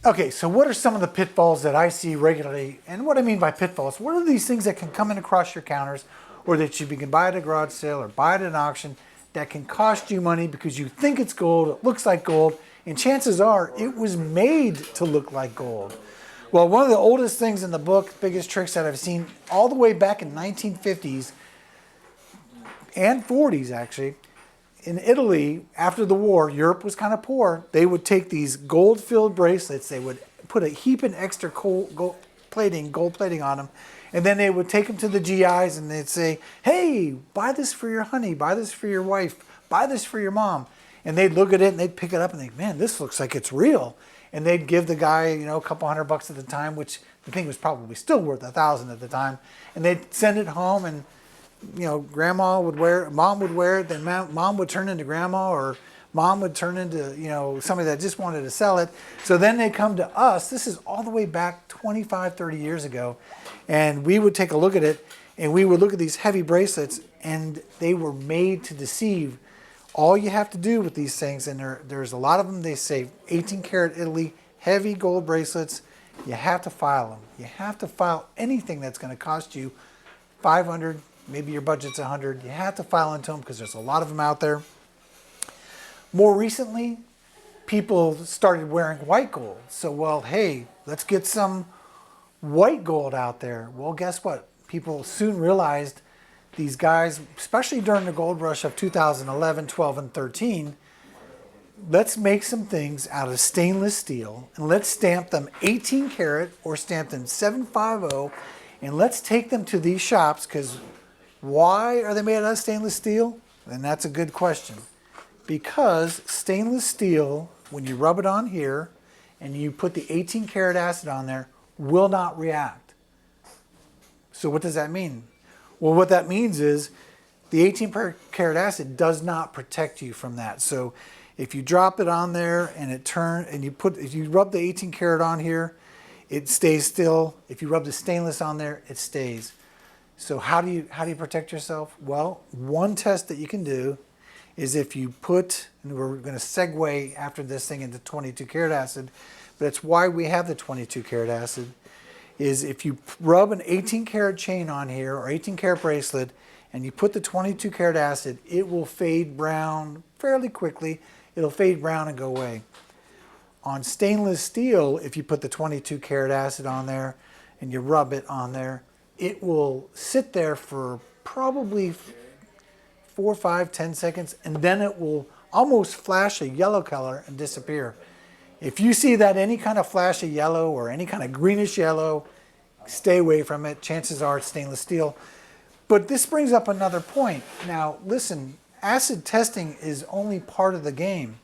Okay, so what are some of the pitfalls that I see regularly? And what I mean by pitfalls, what are these things that can come in across your counters or that you can buy at a garage sale or buy at an auction that can cost you money because you think it's gold, it looks like gold, and chances are it was made to look like gold. Well, one of the oldest things in the book, biggest tricks that I've seen all the way back in 1950s and 40s actually, in Italy, after the war, Europe was kind of poor. They would take these gold-filled bracelets. They would put a heap of extra gold plating on them, and then they would take them to the GIs and they'd say, "Hey, buy this for your honey, buy this for your wife, buy this for your mom." And they'd look at it and they'd pick it up and think, "Man, this looks like it's real." And they'd give the guy, a couple $100 at the time, which the thing was probably still worth $1,000 at the time, and they'd send it home and grandma would wear it, mom would wear it, then mom would turn into grandma, or mom would turn into, somebody that just wanted to sell it. So then they come to us. This is all the way back 25, 30 years ago. And we would take a look at it, and we would look at these heavy bracelets, and they were made to deceive. All you have to do with these things, and there's a lot of them, they say 18 karat Italy, heavy gold bracelets, you have to file them. You have to file anything that's going to cost you $500, maybe your budget's $100. You have to file into them because there's a lot of them out there. More recently, people started wearing white gold. So, well, hey, let's get some white gold out there. Well, guess what? People soon realized these guys, especially during the gold rush of 2011, 12, and 13, let's make some things out of stainless steel and let's stamp them 18 karat or stamp them 750, and let's take them to these shops because why are they made out of stainless steel? And that's a good question. Because stainless steel, when you rub it on here and you put the 18 karat acid on there, will not react. So what does that mean? Well, what that means is the 18 karat acid does not protect you from that. So if you drop it on there and if you rub the 18 karat on here, it stays still. If you rub the stainless on there, it stays. So how do you protect yourself? Well, one test that you can do is if you put, and we're going to segue after this thing into 22 karat acid, but it's why we have the 22 karat acid, is if you rub an 18 karat chain on here or 18 karat bracelet and you put the 22 karat acid, it will fade brown fairly quickly. It'll fade brown and go away. On stainless steel, if you put the 22 karat acid on there and you rub it on there, it will sit there for probably 4, 5, 10 seconds, and then it will almost flash a yellow color and disappear. If you see that any kind of flash of yellow or any kind of greenish yellow, stay away from it. Chances are it's stainless steel. But this brings up another point. Now, listen, acid testing is only part of the game.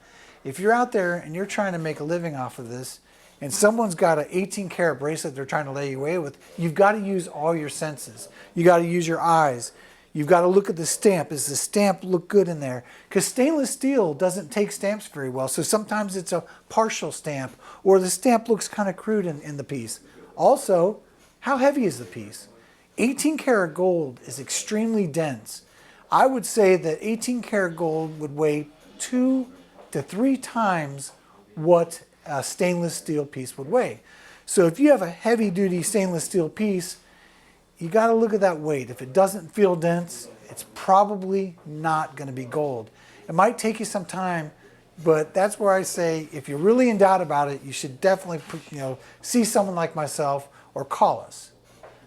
If you're out there and you're trying to make a living off of this, and someone's got an 18 karat bracelet they're trying to lay you away with, you've got to use all your senses. You got to use your eyes. You've got to look at the stamp. Does the stamp look good in there? Because stainless steel doesn't take stamps very well. So sometimes it's a partial stamp, or the stamp looks kind of crude in the piece. Also, how heavy is the piece? 18 karat gold is extremely dense. I would say that 18 karat gold would weigh 2 to 3 times what a stainless steel piece would weigh. So if you have a heavy duty stainless steel piece, you got to look at that weight. If it doesn't feel dense, it's probably not going to be gold. It might take you some time, but that's where I say if you're really in doubt about it, you should definitely see someone like myself or call us.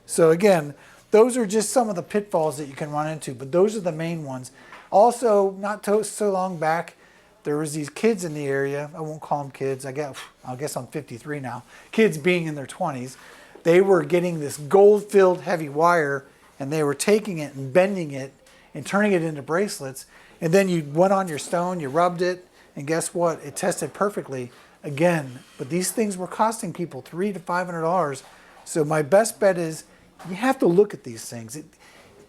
So again, those are just some of the pitfalls that you can run into, but those are the main ones. Also, not so long back, there was these kids in the area. I won't call them kids. I guess I'm 53 now. Kids being in their 20s. They were getting this gold-filled heavy wire, and they were taking it and bending it and turning it into bracelets. And then you went on your stone, you rubbed it, and guess what? It tested perfectly again. But these things were costing people $300 to $500. So my best bet is you have to look at these things.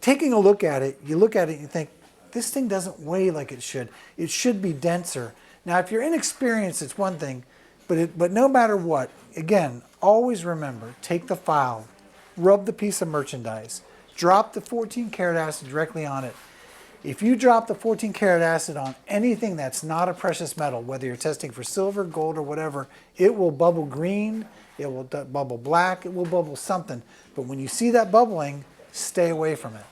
Taking a look at it, you look at it and you think, this thing doesn't weigh like it should. It should be denser. Now, if you're inexperienced, it's one thing, but no matter what, again, always remember, take the file, rub the piece of merchandise, drop the 14 karat acid directly on it. If you drop the 14 karat acid on anything that's not a precious metal, whether you're testing for silver, gold, or whatever, it will bubble green, it will bubble black, it will bubble something. But when you see that bubbling, stay away from it.